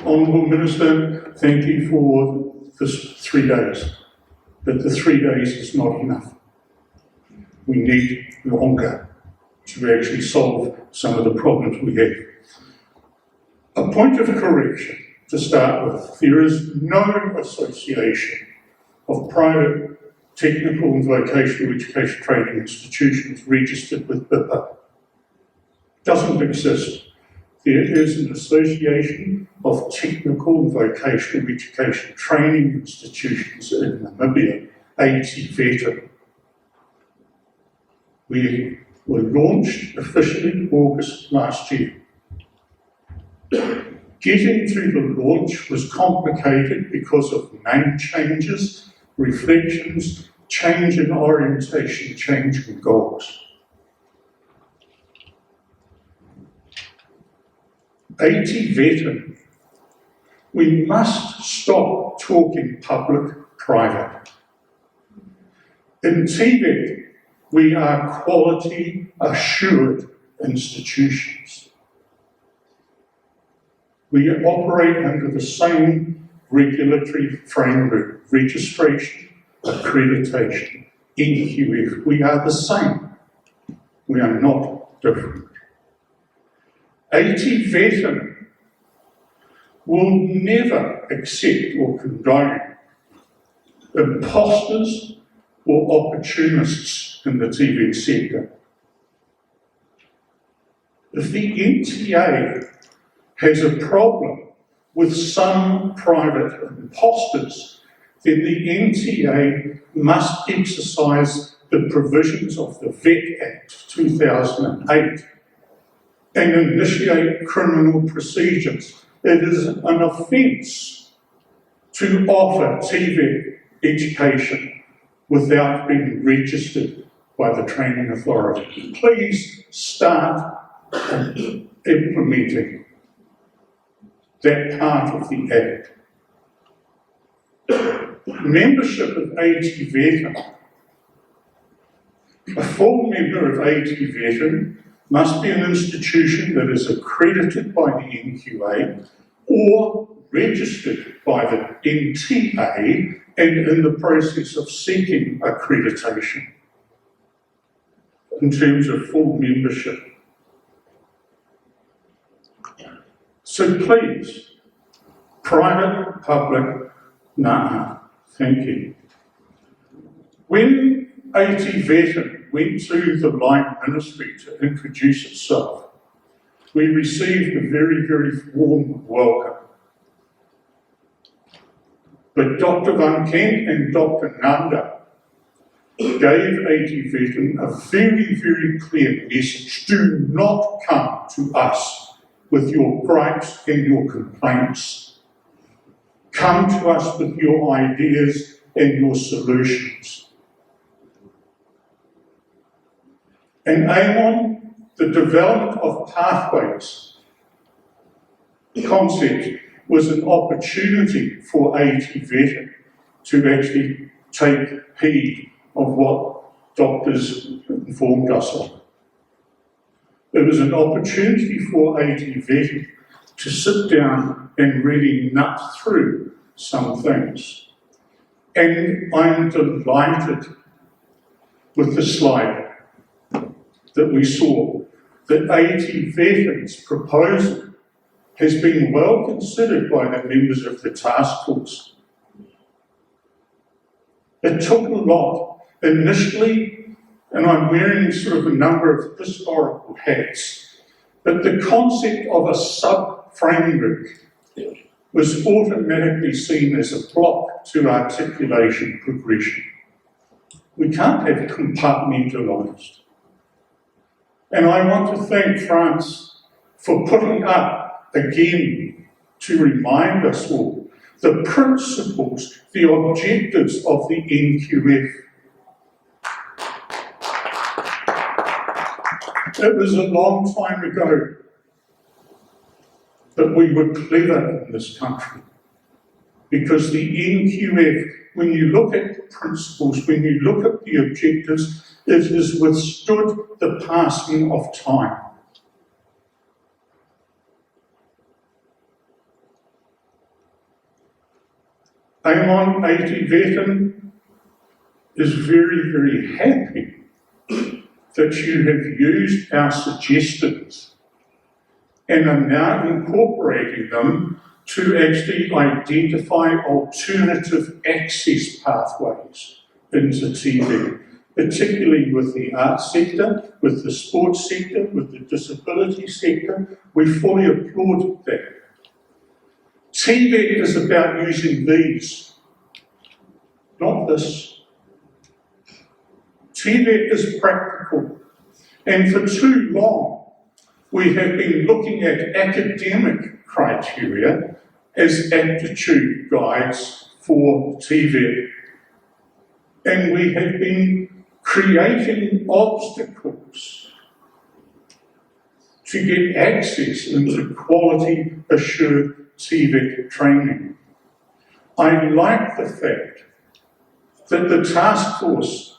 Honourable Minister, thank you for this 3 days, but the 3 days is not enough. We need longer to actually solve some of the problems we have. A point of correction to start with, there is no association of private technical and vocational education training institutions registered with BIPA. Doesn't exist. There is an association of technical and vocational education training institutions in Namibia, TVET. We were launched officially August last year. Getting to the launch was complicated because of name changes, reflections, change in orientation, change in goals. TVET, we must stop talking public-private. In TVET, we are quality-assured institutions. We operate under the same regulatory framework, registration, accreditation, NQF. We are the same. We are not different. TVET will never accept or condone imposters or opportunists in the TVET sector. If the NTA has a problem with some private imposters, then the NTA must exercise the provisions of the VET Act 2008 and initiate criminal procedures. It is an offence to offer TVET education without being registered by the training authority. Please start implementing that part of the Act. Membership of TVET, a full member of TVET must be an institution that is accredited by the NQA or registered by the NTA and in the process of seeking accreditation in terms of full membership. So please, private, public, nah, thank you. When TVET went to the Line Ministry to introduce itself, we received a very, very warm welcome. But Dr. Van Kent and Dr. Nanda gave TVET a very, very clear message. Do not come to us with your gripes and your complaints. Come to us with your ideas and your solutions. And aim on the development of pathways concept was an opportunity for TVET to actually take heed of what doctors informed us of. It was an opportunity for TVET to sit down and really nut through some things. And I'm delighted with the slide that we saw, that TVET's proposal has been well considered by the members of the task force. It took a lot initially, and I'm wearing sort of a number of historical hats, but the concept of a sub-framework was automatically seen as a block to articulation progression. We can't have it compartmentalised. And I want to thank France for putting up again to remind us all the principles, the objectives of the NQF. It was a long time ago that we were clever in this country, because the NQF, when you look at the principles, when you look at the objectives, it has withstood the passing of time. Amon TVET is very, very happy that you have used our suggestions and are now incorporating them to actually identify alternative access pathways into TVET, particularly with the arts sector, with the sports sector, with the disability sector. We fully applaud that. TVET is about using these, not this. TVET is practical, and for too long we have been looking at academic criteria as aptitude guides for TVET, and we have been creating obstacles to get access into quality assured TVET training. I like the fact that the task force,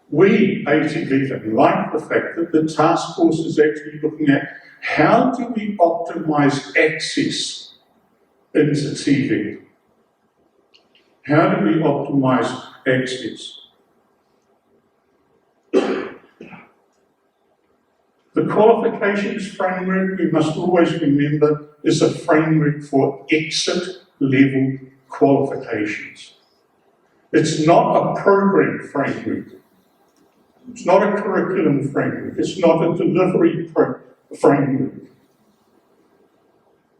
we, TVET, like the fact that the task force is actually looking at how do we optimise access into TVET? How do we optimise access? The qualifications framework, we must always remember, is a framework for exit level qualifications. It's not a program framework. It's not a curriculum framework. It's not a delivery framework.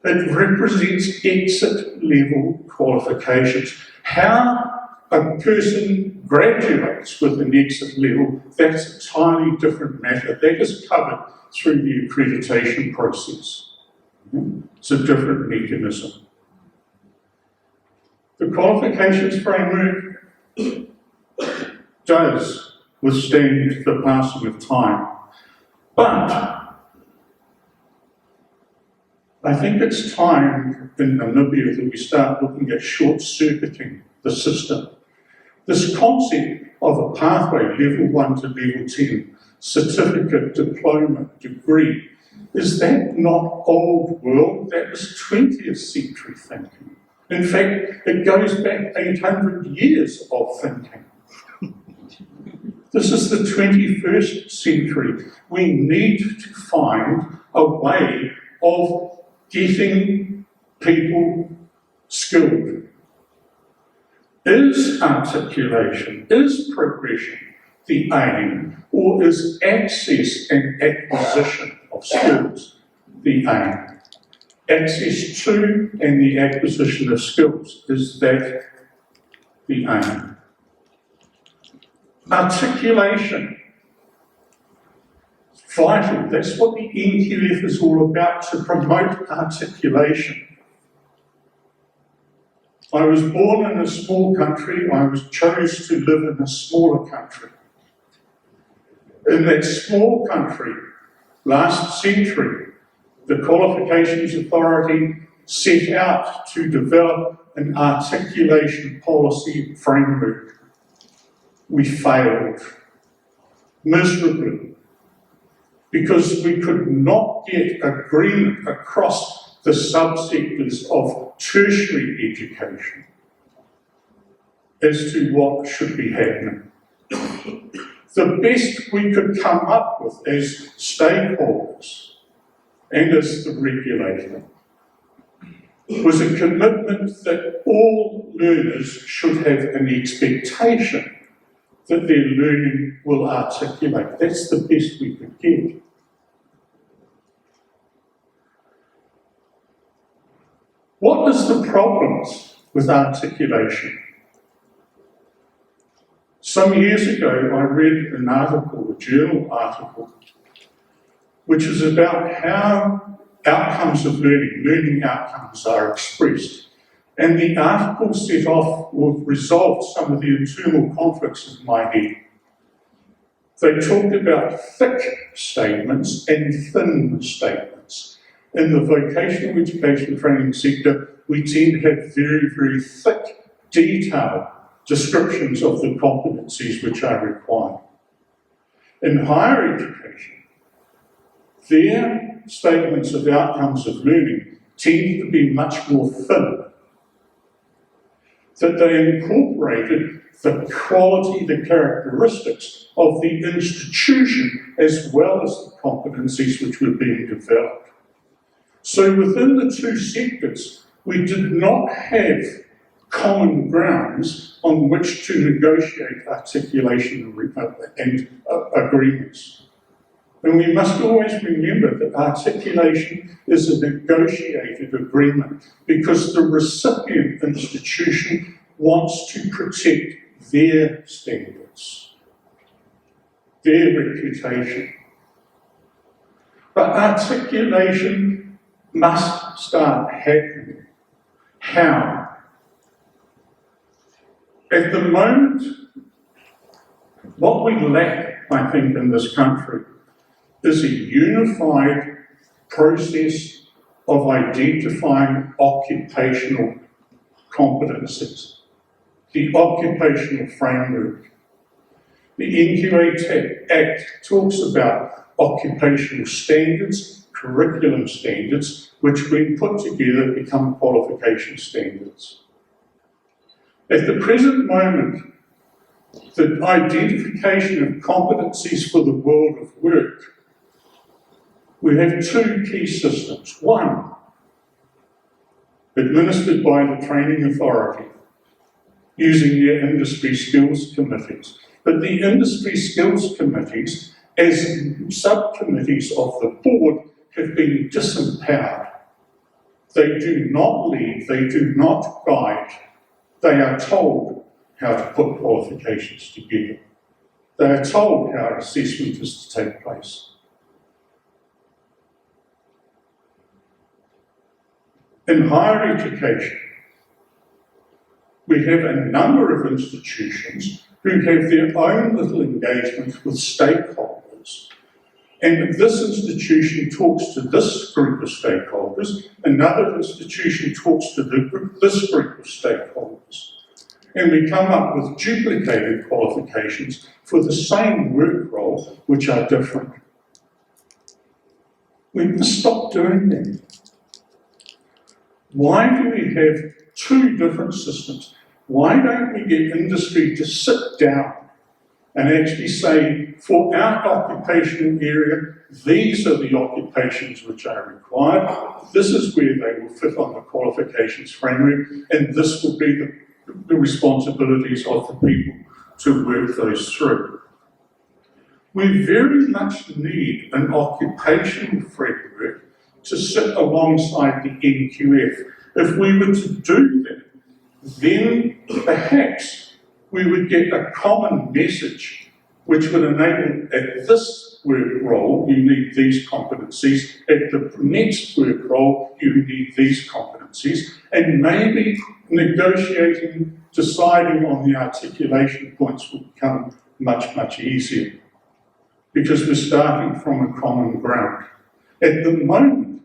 It represents exit level qualifications. How a person graduates with an exit level, that's a entirely different matter. That is covered through the accreditation process. It's a different mechanism. The qualifications framework does withstand the passing of time, but I think it's time in Namibia that we start looking at short-circuiting the system. This concept of a pathway, level 1 to level 10, certificate, diploma, degree, is that not old world? That was 20th century thinking. In fact, it goes back 800 years of thinking. This is the 21st century. We need to find a way of getting people skilled. Is articulation, is progression the aim, or is access and acquisition of skills the aim? Access to and the acquisition of skills, is that the aim? Articulation, vital. That's what the NQF is all about, to promote articulation. I was born in a small country. I chose to live in a smaller country. In that small country, last century, the Qualifications Authority set out to develop an articulation policy framework. We failed miserably because we could not get agreement across the subsectors of tertiary education as to what should be happening. The best we could come up with as stakeholders and as the regulator was a commitment that all learners should have an expectation that their learning will articulate. That's the best we could get. What is the problems with articulation? Some years ago, I read an article, a journal article, which is about how outcomes of learning outcomes are expressed. And the article set off or resolved some of the internal conflicts in my head. They talked about thick statements and thin statements. In the vocational education training sector, we tend to have very, very thick, detailed descriptions of the competencies which are required. In higher education, their statements of outcomes of learning tend to be much more thin that they incorporated the quality, the characteristics of the institution as well as the competencies which were being developed. So within the two sectors, we did not have common grounds on which to negotiate articulation and agreements. And we must always remember that articulation is a negotiated agreement because the recipient institution wants to protect their standards, their reputation. But articulation must start happening. How? At the moment, what we lack, I think, in this country is a unified process of identifying occupational competencies, the occupational framework. The NQF Act talks about occupational standards, curriculum standards, which when put together become qualification standards. At the present moment, the identification of competencies for the world of work, we have two key systems. One, administered by the training authority, using their industry skills committees. But the industry skills committees, as subcommittees of the board, have been disempowered. They do not lead, they do not guide. They are told how to put qualifications together. They are told how assessment is to take place. In higher education, we have a number of institutions who have their own little engagements with stakeholders. And this institution talks to this group of stakeholders, another institution talks to this group of stakeholders. And we come up with duplicated qualifications for the same work role, which are different. We must stop doing that. Why do we have two different systems? Why don't we get industry to sit down and actually say, for our occupational area, these are the occupations which are required, this is where they will fit on the qualifications framework, and this will be the responsibilities of the people to work those through. We very much need an occupational framework to sit alongside the NQF. If we were to do that, then perhaps we would get a common message which would enable at this work role you need these competencies, at the next work role you need these competencies, and maybe negotiating, deciding on the articulation points will become much, much easier because we're starting from a common ground. At the moment,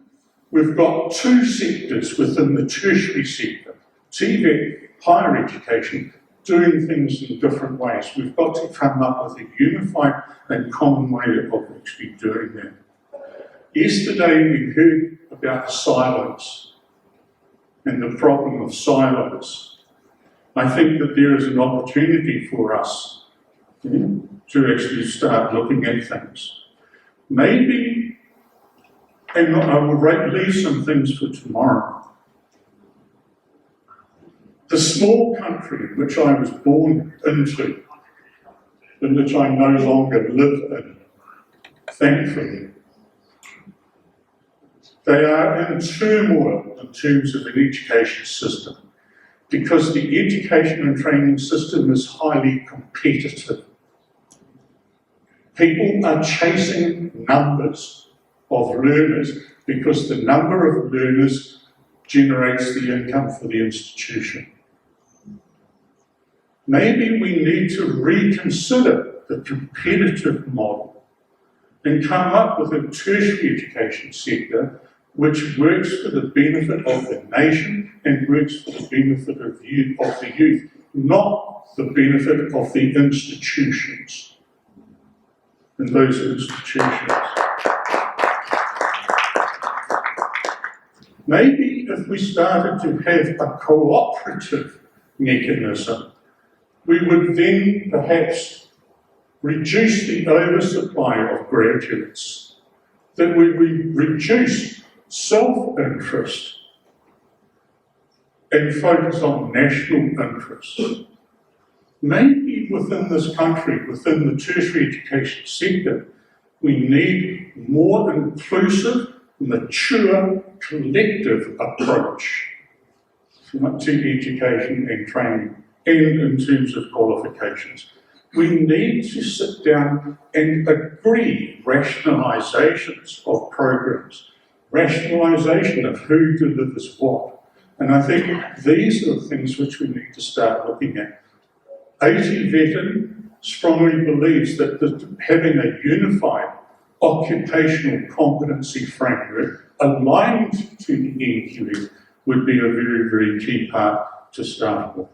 we've got two sectors within the tertiary sector, TVET, higher education, doing things in different ways. We've got to come up with a unified and common way of actually doing that. Yesterday we heard about silos and the problem of silos. I think that there is an opportunity for us to actually start looking at things. Maybe, and I will leave some things for tomorrow. The small country in which I was born into, in which I no longer live in, thankfully, they are in turmoil in terms of an education system because the education and training system is highly competitive. People are chasing numbers of learners because the number of learners generates the income for the institution. Maybe we need to reconsider the competitive model and come up with a tertiary education sector which works for the benefit of the nation and works for the benefit of the youth, not the benefit of the institutions. And those institutions. Maybe if we started to have a cooperative mechanism, we would then perhaps reduce the oversupply of graduates, that we reduce self-interest and focus on national interest. Maybe within this country, within the tertiary education sector, we need more inclusive, mature, collective approach to education and training, and in terms of qualifications. We need to sit down and agree rationalisations of programs, rationalisation of who delivers what. And I think these are the things which we need to start looking at. TVET strongly believes that having a unified occupational competency framework aligned to the NQF would be a very, very key part to start with.